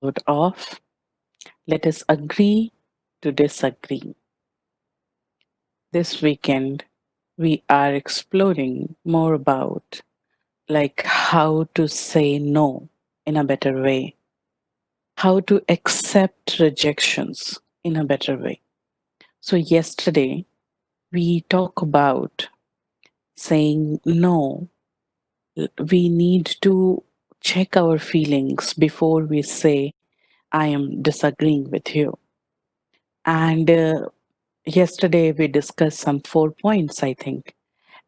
of Let Us Agree to Disagree. This weekend, we are exploring more about like how to say no in a better way, how to accept rejections in a better way. So, yesterday, we talk about saying no. We need to check our feelings before we say, I am disagreeing with you. And yesterday we discussed some 4 points, I think.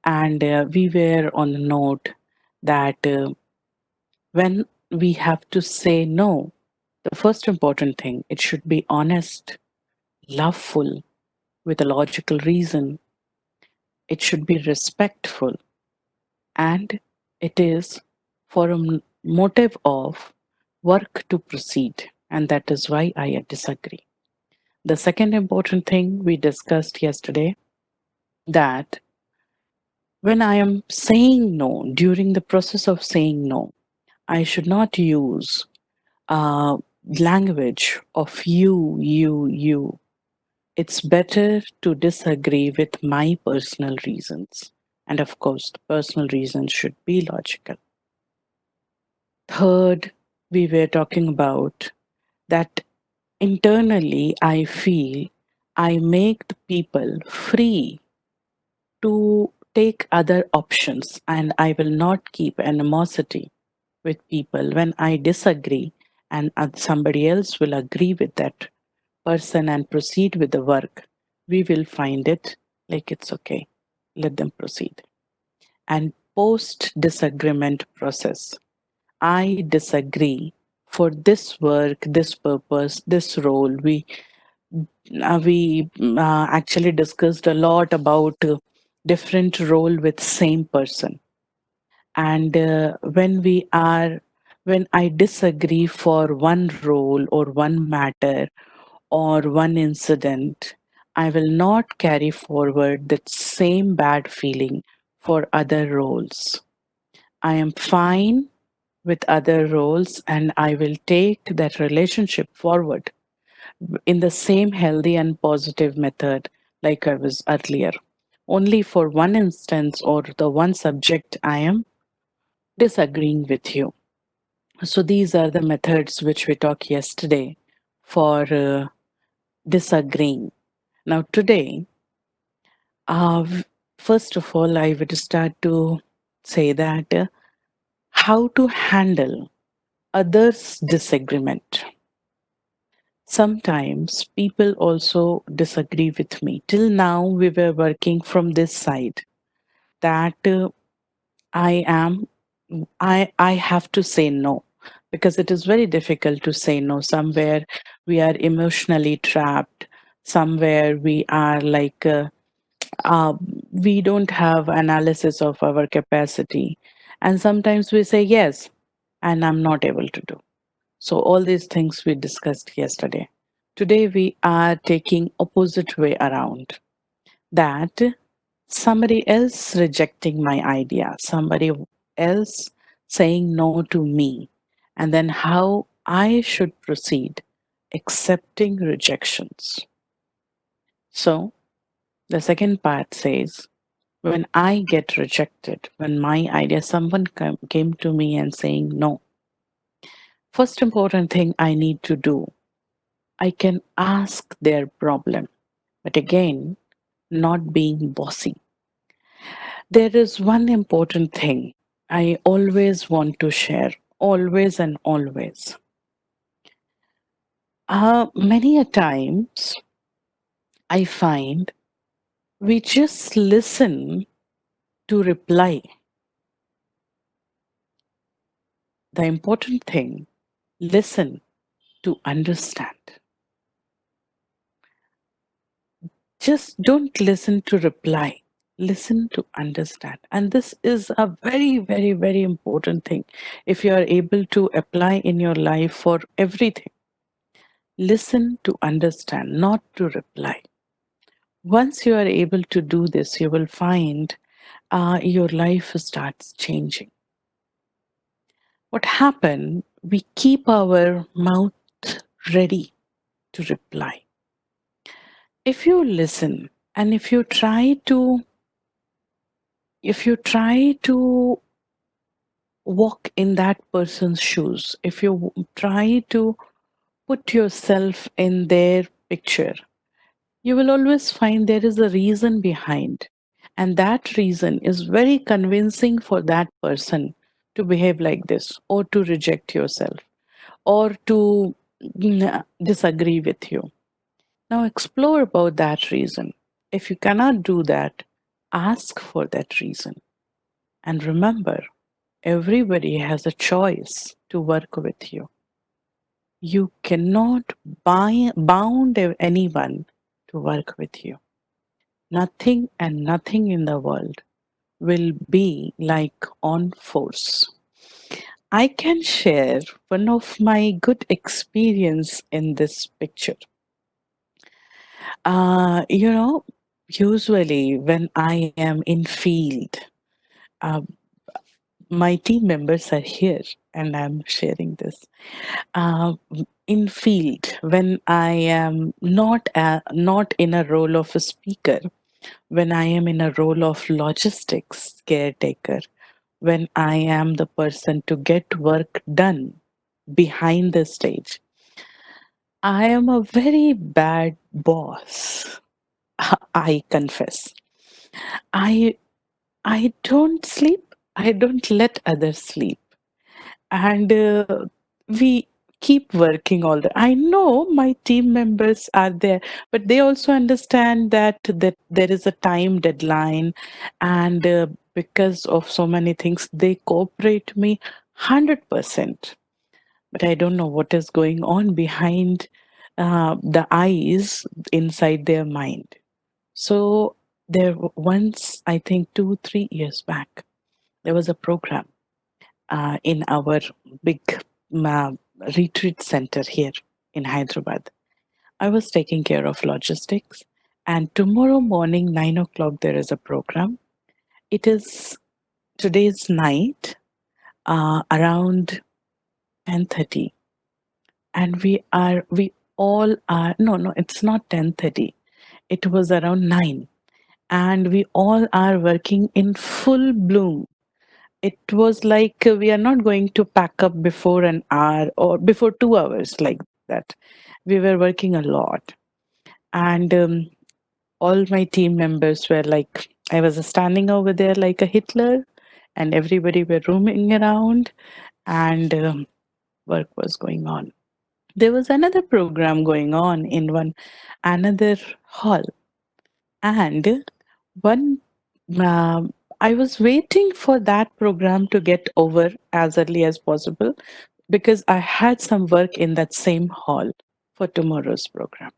And we were on a note that when we have to say no, the first important thing, it should be honest, loveful, with a logical reason. It should be respectful. And it is for a motive of work to proceed. And that is why I disagree. The second important thing we discussed yesterday that when I am saying no, during the process of saying no, I should not use language of you. It's better to disagree with my personal reasons. And of course, the personal reasons should be logical. Third, we were talking about that internally I feel I make the people free to take other options and I will not keep animosity with people when I disagree and somebody else will agree with that person and proceed with the work. We will find it like it's okay. Let them proceed. And post disagreement process. I disagree for this work, this purpose, this role. We actually discussed a lot about different role with same person, and when I disagree for one role or one matter or one incident, I will not carry forward that same bad feeling for other roles. I am fine with other roles and I will take that relationship forward in the same healthy and positive method like I was earlier. Only for one instance or the one subject I am disagreeing with you. So these are the methods which we talked yesterday for disagreeing. Now today, first of all, I would start to say that how to handle others' disagreement. Sometimes people also disagree with me. Till now, we were working from this side that I am, I have to say no because it is very difficult to say no. Somewhere we are emotionally trapped. Somewhere we are like uh, we don't have analysis of our capacity, and sometimes we say yes, and I'm not able to do. So all these things we discussed yesterday. Today we are taking opposite way around that somebody else rejecting my idea, somebody else saying no to me, and then how I should proceed accepting rejections. So the second part says when I get rejected, when my idea, someone came to me and saying no, first important thing I need to do, I can ask their problem, but again, not being bossy. There is one important thing I always want to share, always and always. Many a times I find we just listen to reply. The important thing, listen to understand. Just don't listen to reply. Listen to understand. And this is a very, very, very important thing. If you are able to apply in your life for everything, listen to understand, not to reply. Once you are able to do this, you will find your life starts changing. What happened? We keep our mouth ready to reply. If you listen and if you try to walk in that person's shoes, if you try to put yourself in their picture, you will always find there is a reason behind. And that reason is very convincing for that person to behave like this, or to reject yourself, or to disagree with you. Now explore about that reason. If you cannot do that, ask for that reason. And remember, everybody has a choice to work with you. You cannot bound anyone to work with you. Nothing and nothing in the world will be like on force. I can share one of my good experience in this picture. You know, usually when I am in field, uh, my team members are here and I'm sharing this. Uh, in field, when I am not in a role of a speaker, when I am in a role of logistics caretaker, when I am the person to get work done behind the stage, I am a very bad boss. I confess. I I don't sleep. I don't let others sleep. And we keep working all the I know my team members are there, but they also understand that there is a time deadline, and because of so many things they cooperate me 100%. But I don't know what is going on behind the eyes inside their mind. So once, I think 2 3 years back, there was a program in our big uh, retreat center here in Hyderabad. I was taking care of logistics, and tomorrow morning, 9 o'clock, there is a program. It is today's night, around 10:30, and we all are no, it's not 10:30. It was around 9, and we all are working in full bloom. It was like we are not going to pack up before an hour or before 2 hours like that. We were working a lot. And all my team members were like, I was standing over there like a Hitler, and everybody were roaming around, and work was going on. There was another program going on in one another hall, and one I was waiting for that program to get over as early as possible because I had some work in that same hall for tomorrow's program.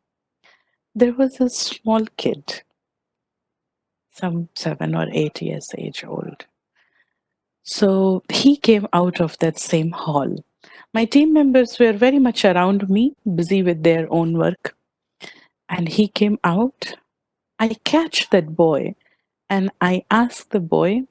There was a small kid, some 7 or 8 years age old. So he came out of that same hall. My team members were very much around me, busy with their own work. And he came out. I catch that boy and I ask the boy,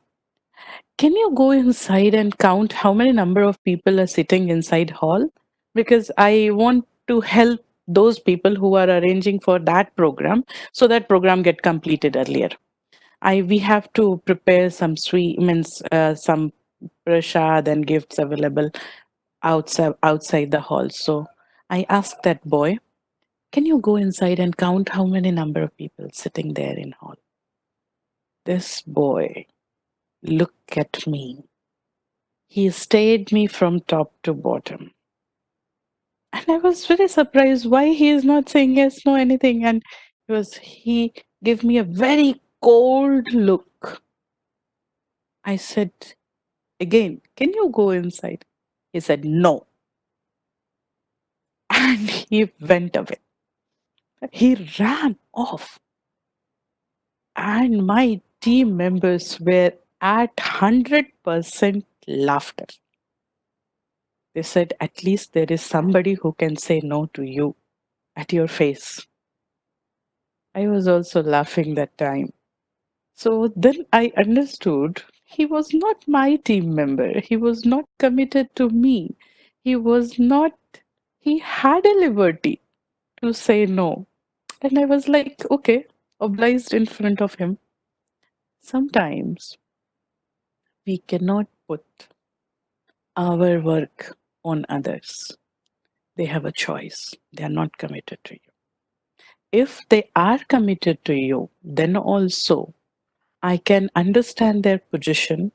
can you go inside and count how many number of people are sitting inside hall? Because I want to help those people who are arranging for that program so that program get completed earlier. I We have to prepare some sweet means some prasad and gifts available outside the hall. So I asked that boy, can you go inside and count how many number of people sitting there in hall? This boy looked at me. He stared me from top to bottom. And I was very surprised why he is not saying yes, no, anything. And he gave me a very cold look. I said again, can you go inside? He said no. And he went away. He ran off. And my team members were at 100% laughter. They said, at least there is somebody who can say no to you at your face. I was also laughing that time. So then I understood he was not my team member. He was not committed to me. He was not. He had a liberty to say no. And I was like, okay, obliged in front of him. Sometimes we cannot put our work on others. They have a choice. They are not committed to you. If they are committed to you, then also I can understand their position.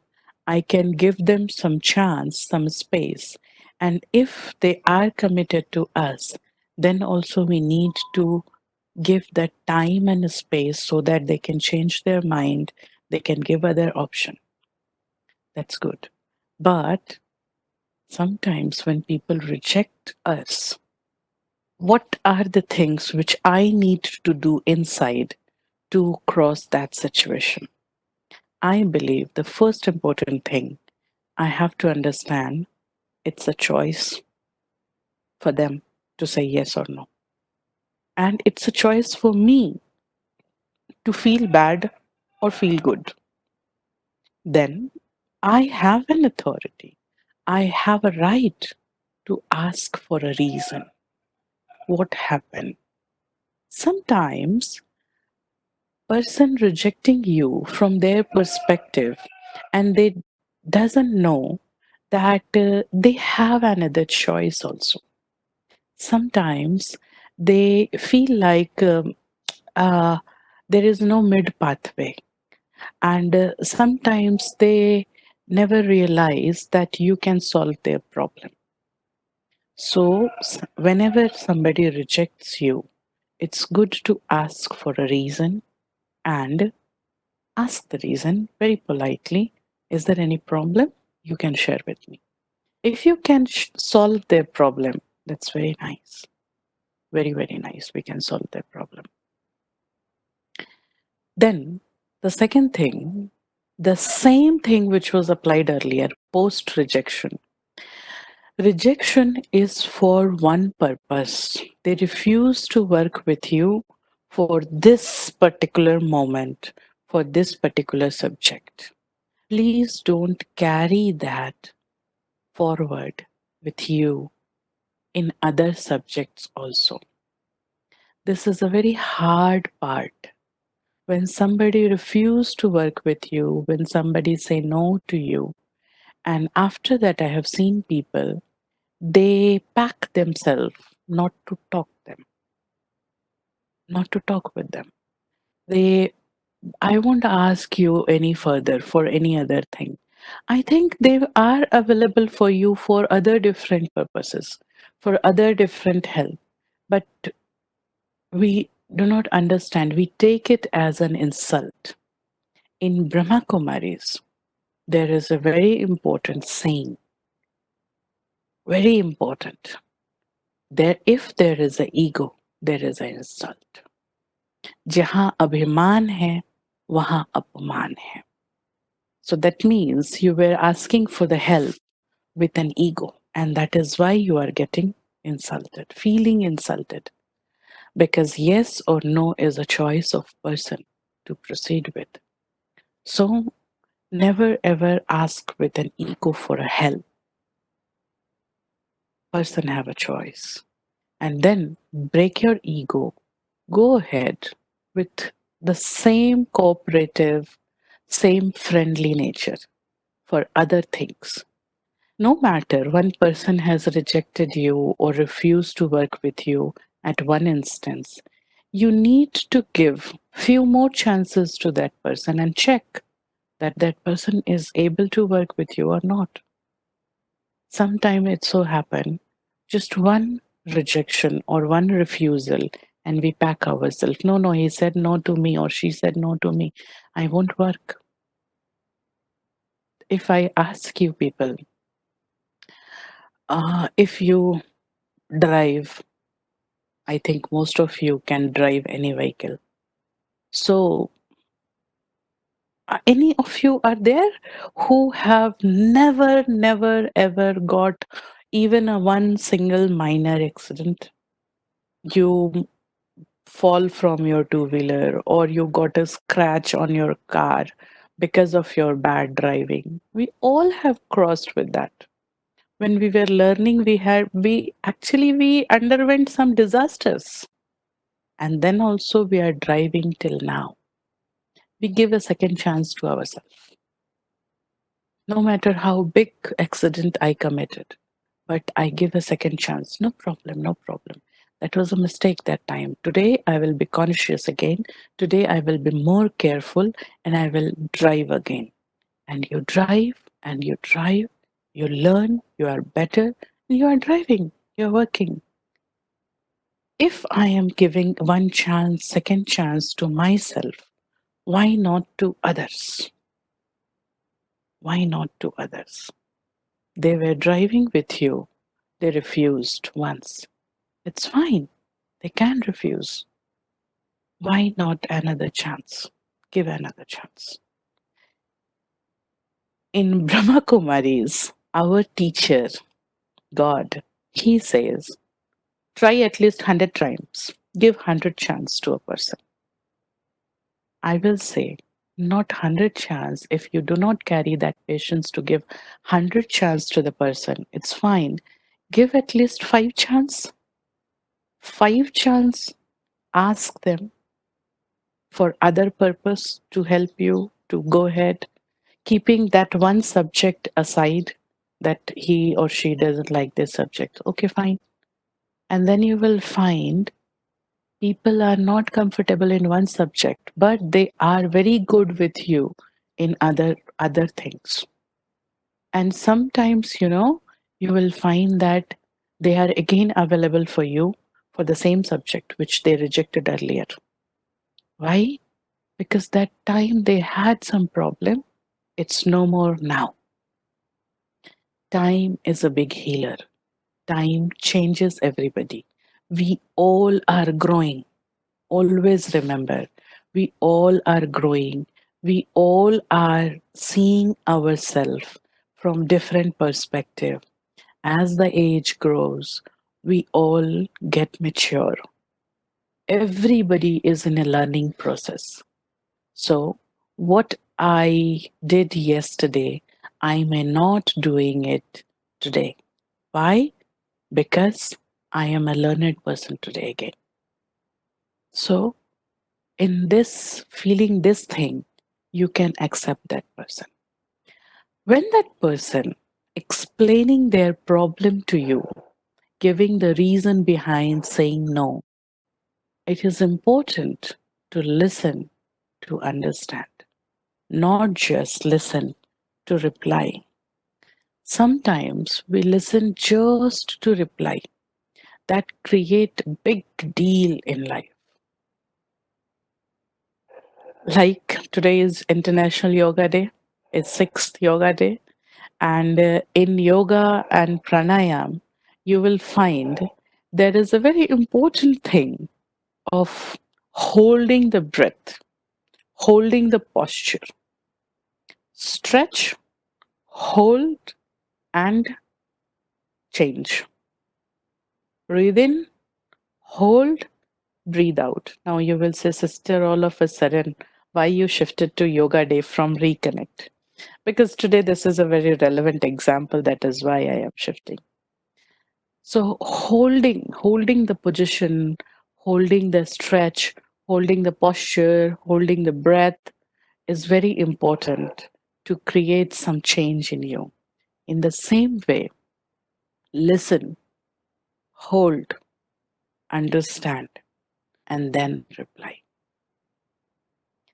I can give them some chance, some space. And if they are committed to us, then also we need to give that time and space so that they can change their mind, they can give other option. That's good. But sometimes when people reject us, what are the things which I need to do inside to cross that situation? I believe the first important thing I have to understand, it's a choice for them to say yes or no. And it's a choice for me to feel bad or feel good. Then I have an authority. I have a right to ask for a reason. What happened? Sometimes person rejecting you from their perspective and they doesn't know that they have another choice also. Sometimes they feel like uh, there is no mid pathway, and sometimes they never realize that you can solve their problem. So whenever somebody rejects you, it's good to ask for a reason, and ask the reason very politely. Is there any problem? You can share with me. If you can solve their problem, that's very nice. Very, very nice. We can solve their problem. Then the second thing, the same thing which was applied earlier, post rejection. Rejection is for one purpose. They refuse to work with you for this particular moment, for this particular subject. Please don't carry that forward with you in other subjects also. This is a very hard part. When somebody refuses to work with you, when somebody say no to you, and after that I have seen people, they pack themselves not to talk them, not to talk with them. They I won't ask you any further for any other thing. I think they are available for you for other different purposes, for other different help. But we do not understand. We take it as an insult. In Brahma Kumaris, there is a very important saying, very important. There, if there is an ego, there is an insult. जहाँ अभिमान है, वहाँ अपमान है. So that means you were asking for the help with an ego, and that is why you are getting insulted, feeling insulted. Because yes or no is a choice of person to proceed with. So never ever ask with an ego for a help. Person have a choice. And then break your ego. Go ahead with the same cooperative, same friendly nature for other things. No matter one person has rejected you or refused to work with you at one instance, you need to give few more chances to that person and check that that person is able to work with you or not. Sometime it so happen just one rejection or one refusal and we pack ourselves. No, no, he said no to me or she said no to me. I won't work. If I ask you people, if you drive, I think most of you can drive any vehicle. So, any of you are there who have never, never, ever got even a one single minor accident? You fall from your two wheeler or you got a scratch on your car because of your bad driving. We all have crossed with that. When we were learning, we underwent some disasters. And then also we are driving till now. We give a second chance to ourselves. No matter how big accident I committed, but I give a second chance. No problem, no problem. That was a mistake that time. Today I will be conscious again. Today I will be more careful and I will drive again. And you drive and you drive, you learn, you are better, and you are driving, you're working. If I am giving one chance, second chance to myself, why not to others? Why not to others? They were driving with you. They refused once. It's fine. They can refuse. Why not another chance? Give another chance. In Brahma Kumaris, our teacher, God, he says, try at least 100 times. Give 100 chance to a person. I will say, not 100 chance if you do not carry that patience to give 100 chance to the person. It's fine. Give at least 5 chance. 5 chance. Ask them for other purpose to help you to go ahead, keeping that one subject aside that he or she doesn't like this subject. Okay, fine. And then you will find people are not comfortable in one subject, but they are very good with you in other things. And sometimes, you will find that they are again available for you for the same subject which they rejected earlier. Why? Because that time they had some problem, it's no more now. Time is a big healer. Time changes everybody. We all are growing. Always remember, we all are growing. We all are seeing ourselves from different perspective. As the age grows, we all get mature. Everybody is in a learning process. So, what I did yesterday, I may not doing it today. Why? Because I am a learned person today again. So, in this feeling this thing, you can accept that person. When that person explaining their problem to you, giving the reason behind saying no, it is important to listen to understand, not just listen to reply. Sometimes we listen just to reply. That create a big deal in life. Like today is International Yoga Day. It's sixth yoga day. And in yoga and pranayam, you will find there is a very important thing of holding the breath, holding the posture, stretch, hold, and change. Breathe in, hold, breathe out. Now you will say, sister, all of a sudden, why you shifted to yoga day from reconnect? Because today this is a very relevant example. That is why I am shifting. So holding the position, holding the stretch, holding the posture, holding the breath is very important to create some change in you. In the same way, listen, hold, understand, and then reply.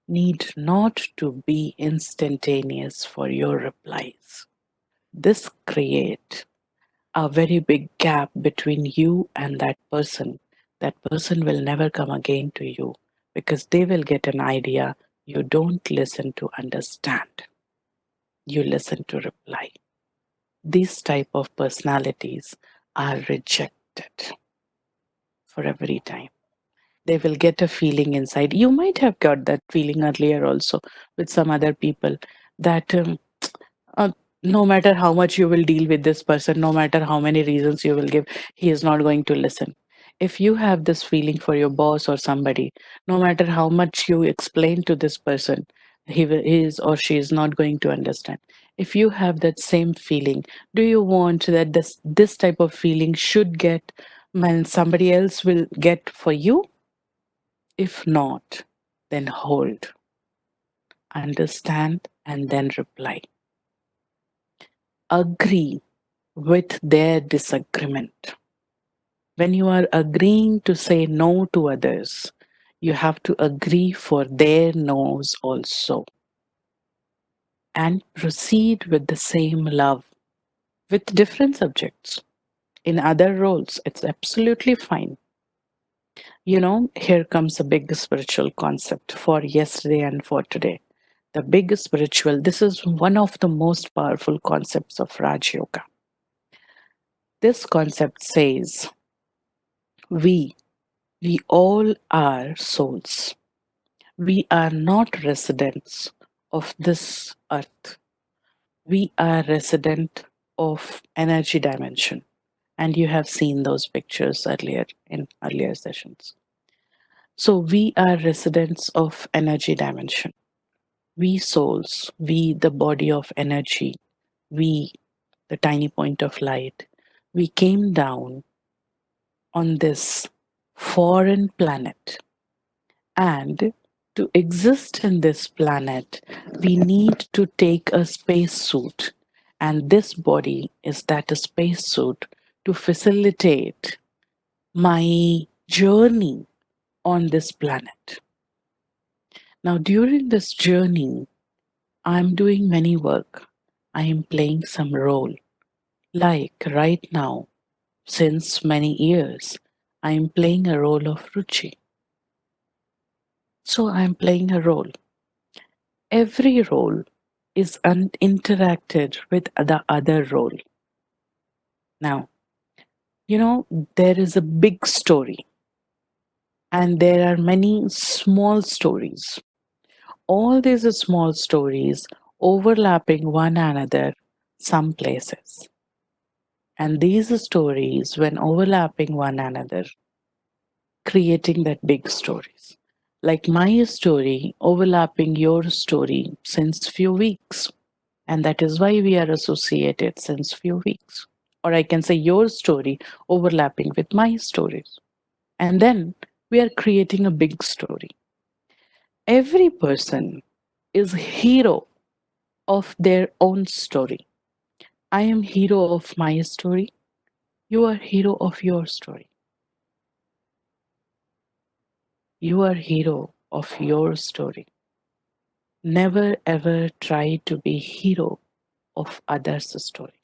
Need not to be instantaneous for your replies. This create a very big gap between you and that person. That person will never come again to you because they will get an idea you don't listen to understand. You listen to reply. These type of personalities are rejected for every time. They will get a feeling inside. You might have got that feeling earlier also with some other people that uh, no matter how much you will deal with this person, no matter how many reasons you will give, he is not going to listen. If you have this feeling for your boss or somebody, no matter how much you explain to this person, he is or she is not going to understand. If you have that same feeling, do you want that this type of feeling should get when somebody else will get for you? If not, then hold, understand, and then reply. Agree with their disagreement. When you are agreeing to say no to others, you have to agree for their no's also and proceed with the same love with different subjects. In other roles, it's absolutely fine. Here comes a big spiritual concept for yesterday and for today. The big spiritual, this is one of the most powerful concepts of Raj Yoga. This concept says we, we all are souls. We are not residents of this earth. We are resident of energy dimension. And you have seen those pictures earlier in earlier sessions. So we are residents of energy dimension. We souls, we the body of energy, we the tiny point of light, we came down on this foreign planet. And to exist in this planet, we need to take a spacesuit. And this body is that a spacesuit to facilitate my journey on this planet. Now, during this journey, I'm doing many work. I am playing some role. Like right now, since many years, I am playing a role of Ruchi. So I'm playing a role. Every role is interacted with the other role. Now, there is a big story and there are many small stories. All these small stories overlapping one another some places. And these stories, when overlapping one another, creating that big stories. Like my story overlapping your story since few weeks. And that is why we are associated since few weeks. Or I can say your story overlapping with my stories. And then we are creating a big story. Every person is hero of their own story. I am hero of my story. You are hero of your story. You are hero of your story. Never ever try to be hero of others' story.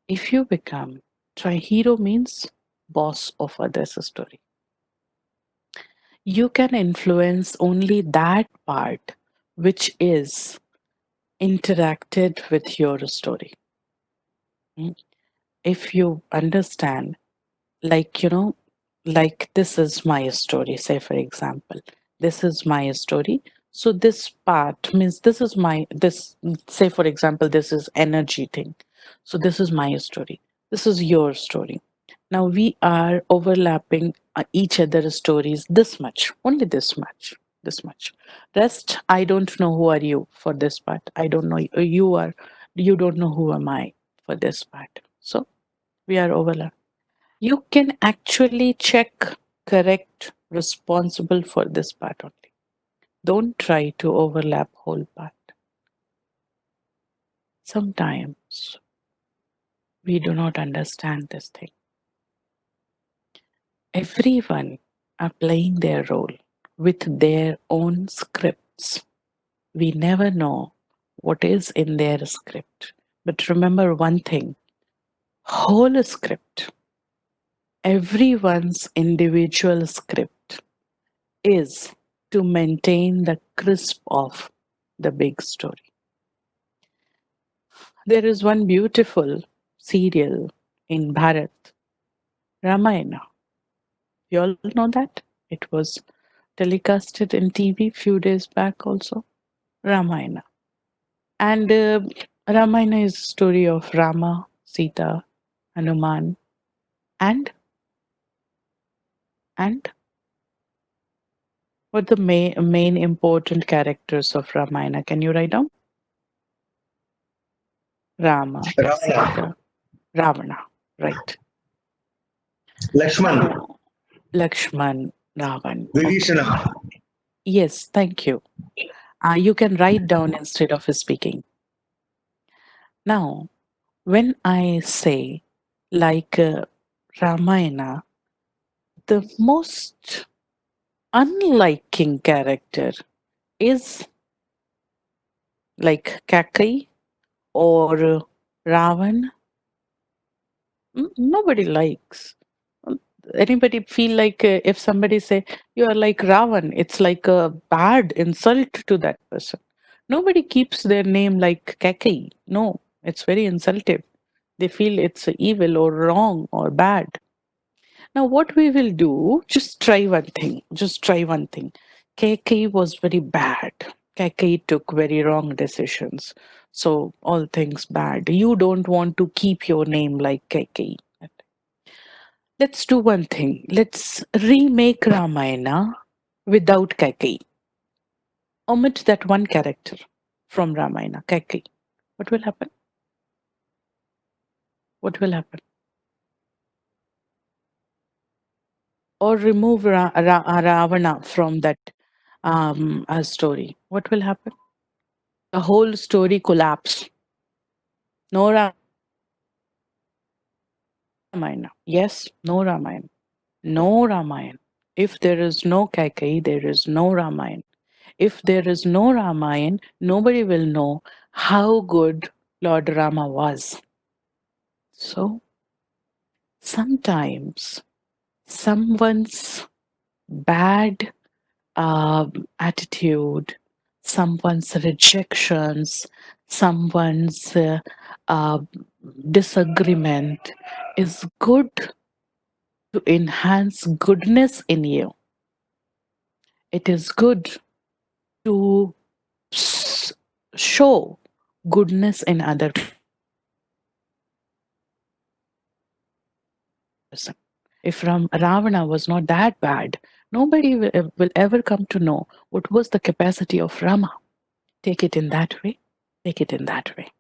If you become, try hero means boss of others' story. You can influence only that part which is interacted with your story. Mm. If you understand, like, like this is my story, say for example, this is my story. So this part means this is my, this, say for example, this is energy thing. So this is my story. This is your story. Now we are overlapping each other's stories this much, only this much. Rest, I don't know who are you for this part. I don't know you don't know who am I for this part. So we are overlapping. You can actually check, correct, responsible for this part only. Don't try to overlap whole part. Sometimes we do not understand this thing. Everyone are playing their role with their own scripts. We never know what is in their script. But remember one thing, whole script, everyone's individual script is to maintain the crisp of the big story. There is one beautiful serial in Bharat, Ramayana. You all know that? It was telecasted in TV few days back also. Ramayana. And Ramayana is a story of Rama, Sita, Hanuman, and and what the main important characters of Ramayana? Can you write down? Rama, Ravana, Sita, Ravana. Right. Lakshman, Now, Lakshman, Ravan. Okay. Vibhishana. Yes, thank you. You can write down instead of speaking. Now, when I say like Ramayana, the most unliking character is like Kakai or Ravan. Nobody likes. Um, Anybody feel like if somebody say you are like Ravan, it's like a bad insult to that person. Nobody keeps their name like Kakai. No, it's very insultive. They feel it's evil or wrong or bad. Now, what we will do, just try one thing. Just try one thing. KK was very bad. KK took very wrong decisions. So, all things bad. You don't want to keep your name like KK. Let's do one thing. Let's remake Ramayana without KK. Omit that one character from Ramayana, KK. What will happen? What will happen? Or remove Ravana from that story. What will happen? The whole story collapse. No Ramayana. Yes, no Ramayana. No Ramayana. If there is no Kaikai, there is no Ramayana. If there is no Ramayana, nobody will know how good Lord Rama was. So sometimes someone's bad attitude, someone's rejections, someone's uh, disagreement is good to enhance goodness in you. It is good to s- show goodness in other person. If Ravana was not that bad, nobody will ever come to know what was the capacity of Rama. Take it in that way. Take it in that way.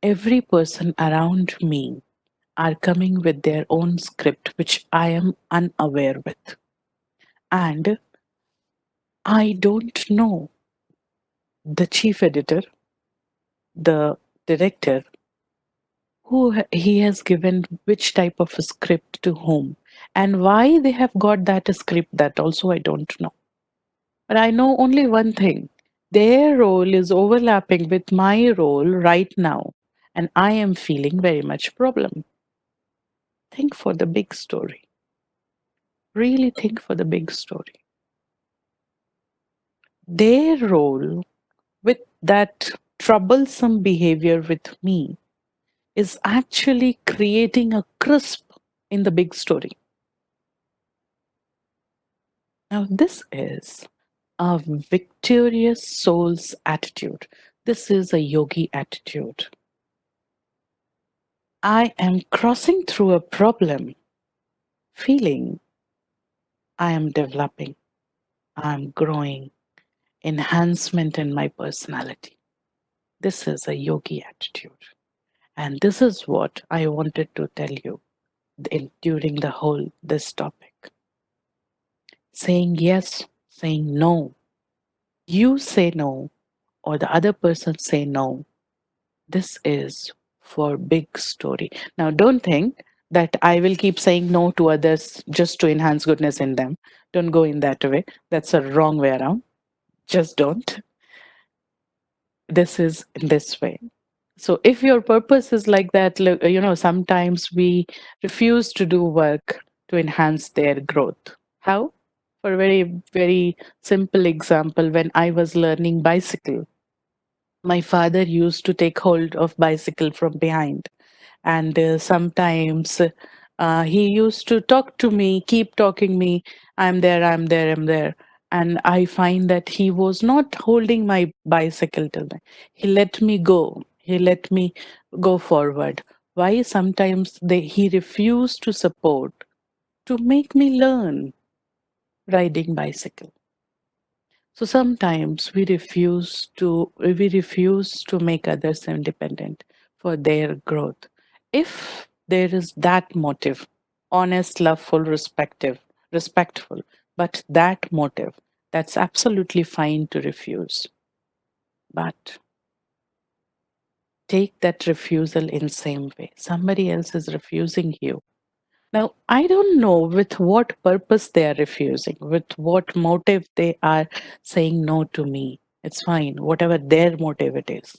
Every person around me are coming with their own script, which I am unaware with. And I don't know the chief editor, the director, he has given which type of a script to whom, and why they have got that script, that also I don't know. But I know only one thing: their role is overlapping with my role right now, and I am feeling very much problem. Think for the big story. Really think for the big story. Their role with that troublesome behavior with me is actually creating a crisp in the big story. Now, this is a victorious soul's attitude. This is a yogi attitude. I am crossing through a problem, feeling I am developing, I'm growing, enhancement in my personality. This is a yogi attitude. And this is what I wanted to tell you during the whole this topic. Saying yes, saying no. You say no, or the other person say no. This is for big story. Now, don't think that I will keep saying no to others just to enhance goodness in them. Don't go in that way. That's a wrong way around. Just don't. This is in this way. So, if your purpose is like that, sometimes we refuse to do work to enhance their growth. How? For a very, very simple example, when I was learning bicycle, my father used to take hold of bicycle from behind, and sometimes he used to talk to me, keep talking me, I'm there, I'm there, I'm there. And I find that he was not holding my bicycle till then. He let me go, he let me go forward. Why? Sometimes he refused to support, to make me learn riding bicycle. So sometimes we refuse to make others independent for their growth. If there is that motive, honest, loveful, respectful, but that motive, that's absolutely fine to refuse. But take that refusal in same way. Somebody else is refusing you. Now, I don't know with what purpose they are refusing, with what motive they are saying no to me. It's fine, whatever their motive it is.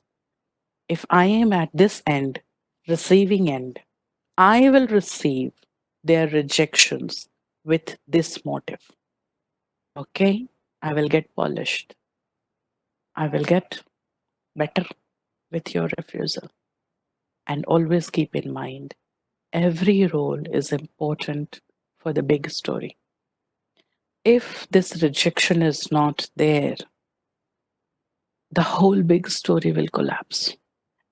If I am at this end, receiving end, I will receive their rejections with this motive. Okay? I will get polished. I will get better with your refusal. And always keep in mind every role is important for the big story. If this rejection is not there, the whole big story will collapse.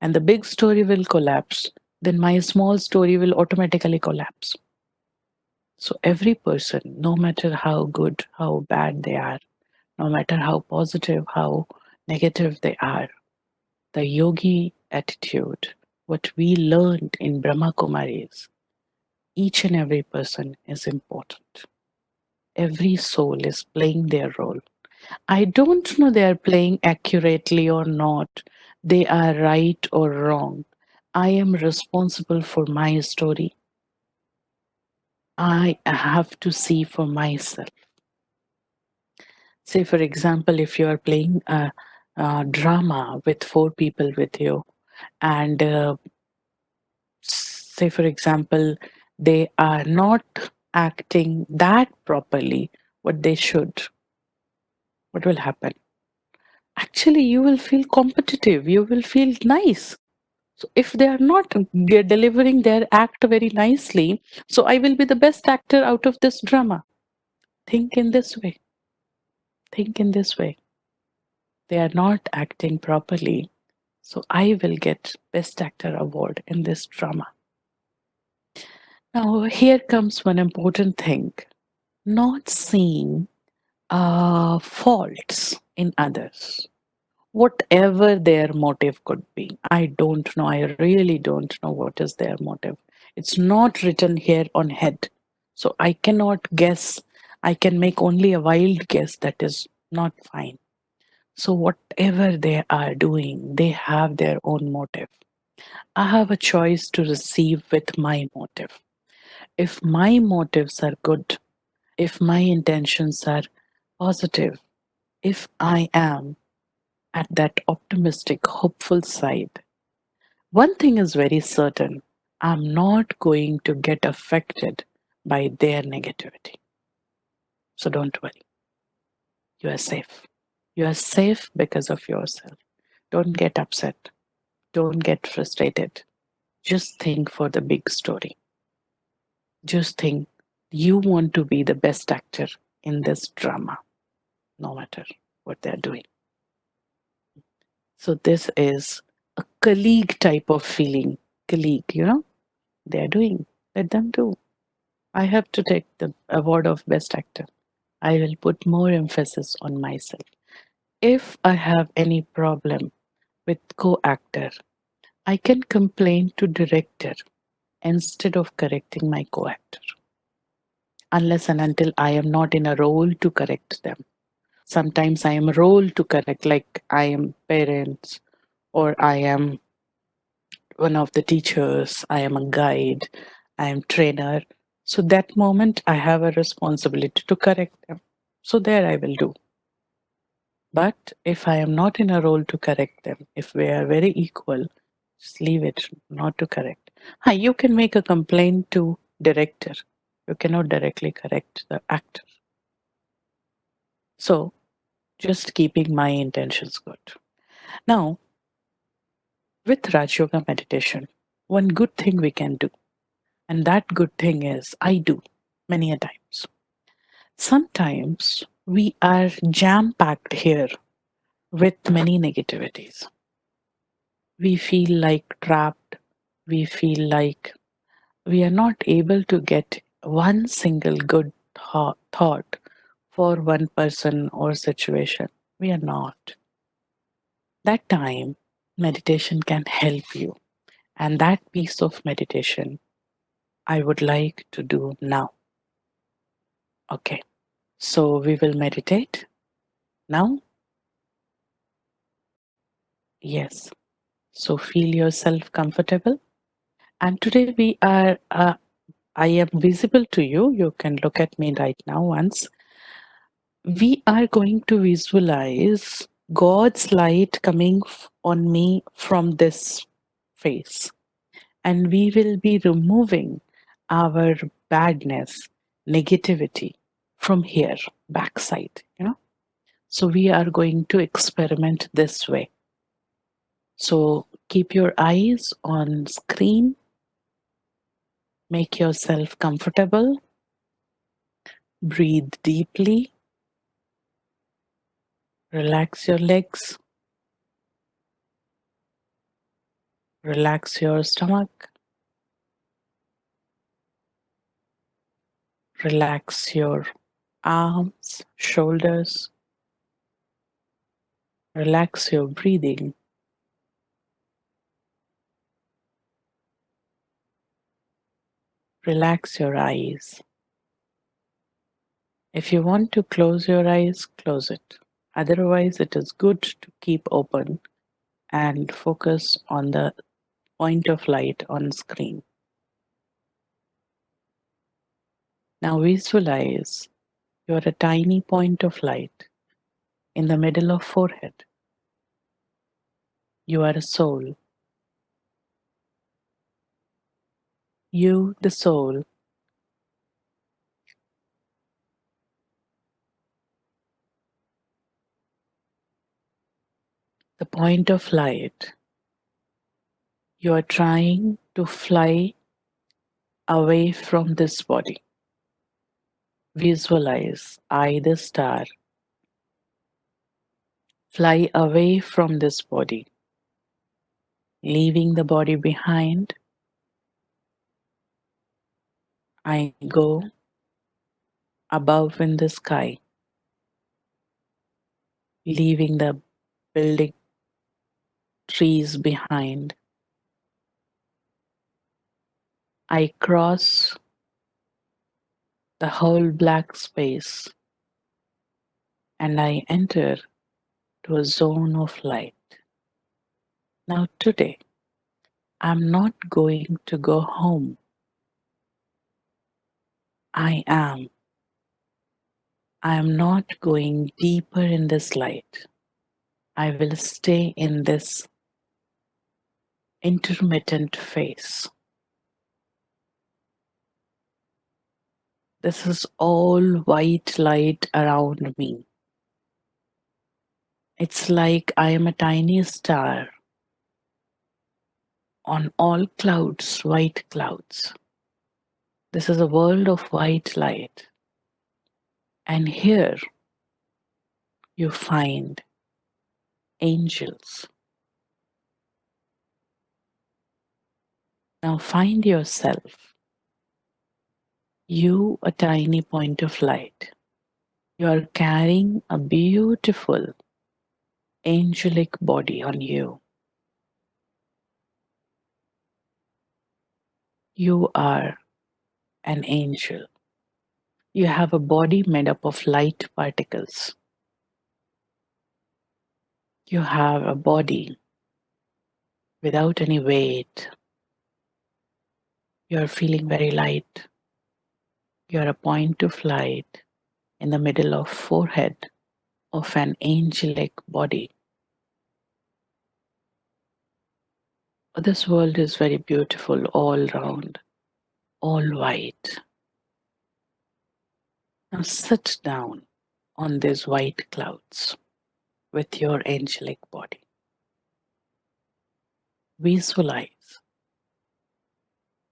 And the big story will collapse, then my small story will automatically collapse. So every person, no matter how good, how bad they are, no matter how positive, how negative they are, the yogi attitude, what we learned in Brahma Kumaris, each and every person is important. Every soul is playing their role. I don't know they are playing accurately or not. They are right or wrong. I am responsible for my story. I have to see for myself. Say, for example, if you are playing a drama with four people with you, and say, for example, they are not acting that properly, what they should, what will happen? Actually, you will feel competitive, you will feel nice. So, if they are not delivering their act very nicely, so I will be the best actor out of this drama. Think in this way. Think in this way. They are not acting properly. So I will get Best Actor award in this drama. Now, here comes one important thing, not seeing faults in others. Whatever their motive could be, I don't know. I really don't know what is their motive. It's not written here on head. So I cannot guess. I can make only a wild guess that is not fine. So, whatever they are doing, they have their own motive. I have a choice to receive with my motive. If my motives are good, if my intentions are positive, if I am at that optimistic, hopeful side, one thing is very certain, I'm not going to get affected by their negativity. So don't worry, you are safe. You are safe because of yourself. Don't get upset. Don't get frustrated. Just think for the big story. Just think you want to be the best actor in this drama, no matter what they're doing. So, this is a colleague type of feeling. Colleague, they're doing, let them do. I have to take the award of best actor. I will put more emphasis on myself. If I have any problem with co actor, I can complain to director instead of correcting my co actor, unless and until I am not in a role to correct them. Sometimes I am a role to correct, like I am parents or I am one of the teachers, I am a guide, I am trainer. So that moment I have a responsibility to correct them. So there I will do. But if I am not in a role to correct them, if we are very equal, just leave it, not to correct. Hi, you can make a complaint to director. You cannot directly correct the actor. So just keeping my intentions good. Now, with Raj Yoga meditation, one good thing we can do, and that good thing is I do many a times. Sometimes we are jam packed here with many negativities. We feel like trapped. We feel like we are not able to get one single good thought for one person or situation. We are not. That time, meditation can help you. And that piece of meditation I would like to do now. Okay, so we will meditate now. Yes, so feel yourself comfortable. And today I am visible to you. You can look at me right now once. We are going to visualize God's light coming on me from this face. And we will be removing our badness, negativity from here, backside, So we are going to experiment this way. So keep your eyes on screen, make yourself comfortable, breathe deeply, relax your legs, relax your stomach, relax your arms, shoulders, relax your breathing, relax your eyes. If you want to close your eyes, close it. Otherwise, it is good to keep open and focus on the point of light on screen. Now visualize you're a tiny point of light in the middle of forehead. You are a soul. You, the soul, the point of light. You are trying to fly away from this body. Visualize I, the star, fly away from this body, leaving the body behind. I go above in the sky, leaving the building trees behind. I cross the whole black space and I enter to a zone of light. Now, today, I'm not going to go home. I am. I am not going deeper in this light. I will stay in this intermittent phase. This is all white light around me. It's like I am a tiny star on all clouds, white clouds. This is a world of white light. And here you find angels. Now find yourself, you a tiny point of light. You are carrying a beautiful angelic body on you. You are an angel. You have a body made up of light particles. You have a body without any weight. You are feeling very light. You are a point of light in the middle of forehead of an angelic body. This world is very beautiful all round, all white. Now sit down on these white clouds with your angelic body. Visualize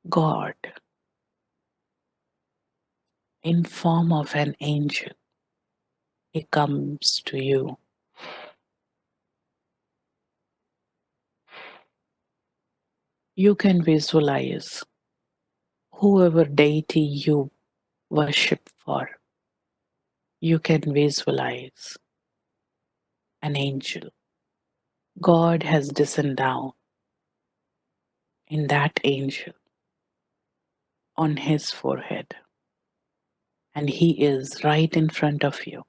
God in form of an angel. He comes to you. You can visualize whoever deity you worship for. You can visualize an angel. God has descended down in that angel on his forehead, and he is right in front of you.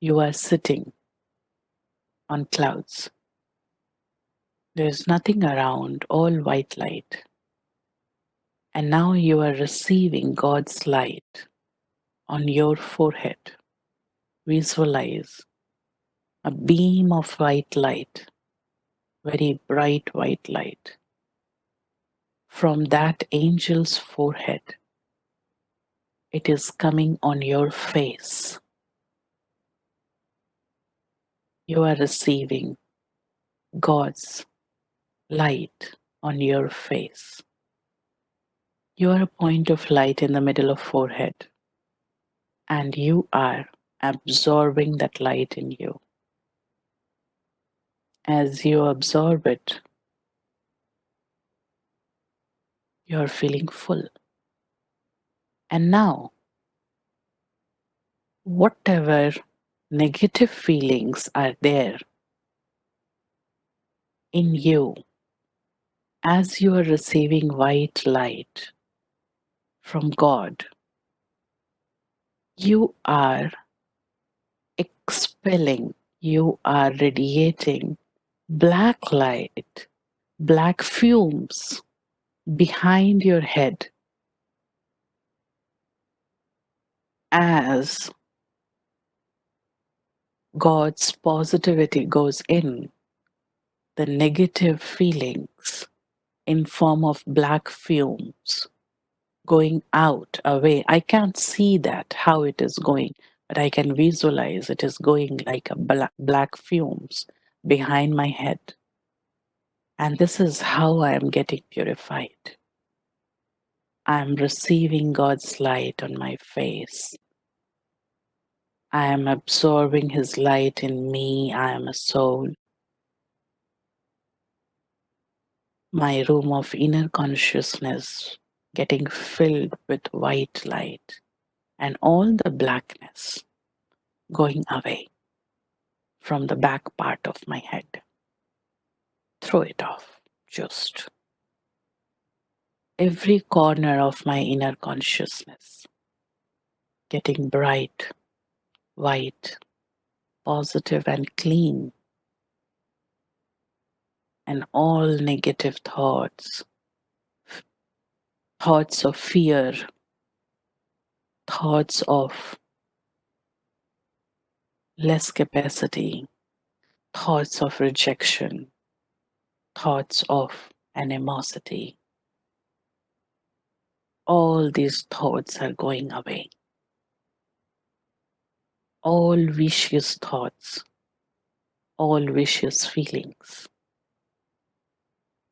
You are sitting on clouds. There's nothing around, all white light. And now you are receiving God's light on your forehead. Visualize a beam of white light, very bright white light, from that angel's forehead. It is coming on your face. You are receiving God's light on your face. You are a point of light in the middle of forehead, and you are absorbing that light in you. As you absorb it, you are feeling full. And now, whatever negative feelings are there in you, as you are receiving white light from God, you are expelling, you are radiating black light, black fumes behind your head as God's positivity goes in, the negative feelings in form of black fumes going out away. I can't see that how it is going, but I can visualize it is going like a black fumes behind my head. And this is how I am getting purified. I am receiving God's light on my face. I am absorbing His light in me. I am a soul. My room of inner consciousness getting filled with white light and all the blackness going away from the back part of my head. Throw it off. Just every corner of my inner consciousness getting bright, white, positive, and clean, and all negative thoughts, thoughts of fear, thoughts of less capacity, thoughts of rejection, thoughts of animosity. All these thoughts are going away. All vicious thoughts, all vicious feelings.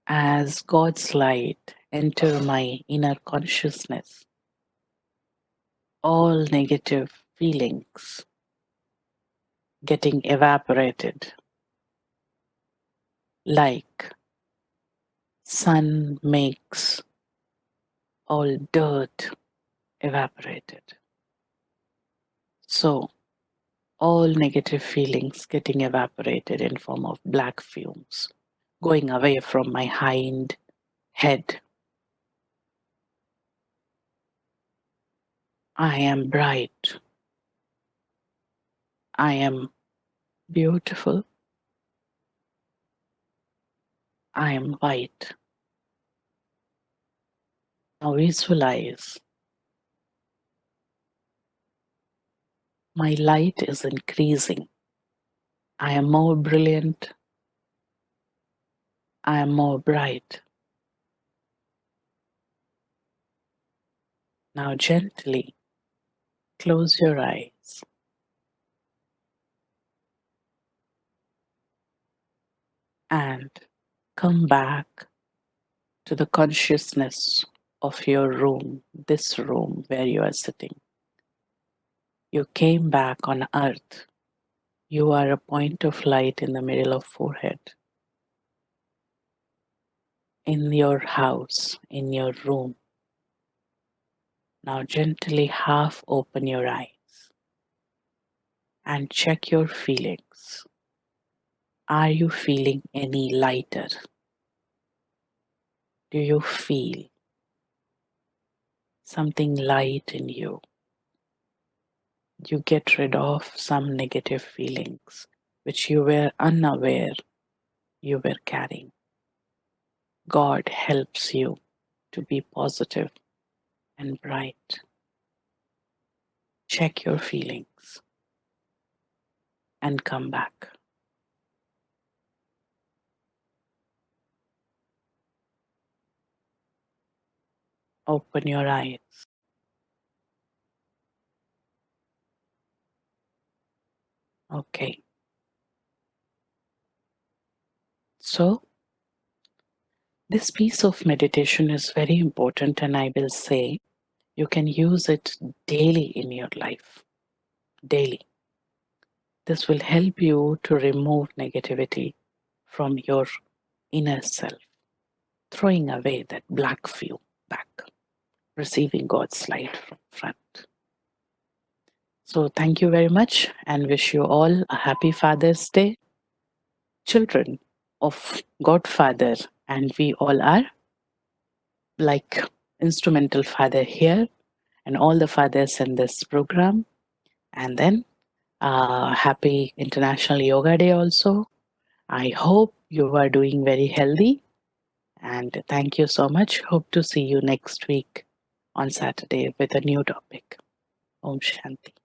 As God's light enter my inner consciousness, all negative feelings getting evaporated like sun makes all dirt evaporated. So all negative feelings getting evaporated in form of black fumes going away from my hind head. I am bright. I am beautiful. I am white. Now visualize my light is increasing. I am more brilliant. I am more bright. Now gently close your eyes and come back to the consciousness of your room, this room where you are sitting. You came back on earth. You are a point of light in the middle of forehead. In your house, in your room. Now gently half open your eyes and check your feelings. Are you feeling any lighter? do you feel something light in you? You get rid of some negative feelings which you were unaware you were carrying. God helps you to be positive and bright. Check your feelings and come back. Open your eyes. Okay. So, this piece of meditation is very important, and I will say you can use it daily in your life. Daily. This will help you to remove negativity from your inner self, throwing away that black view back, receiving God's light from front. So, thank you very much and wish you all a happy Father's Day. Children of Godfather, and we all are like instrumental father here and all the fathers in this program. And then happy International Yoga Day also. I hope you are doing very healthy. And thank you so much. Hope to see you next week on Saturday with a new topic. Om Shanti.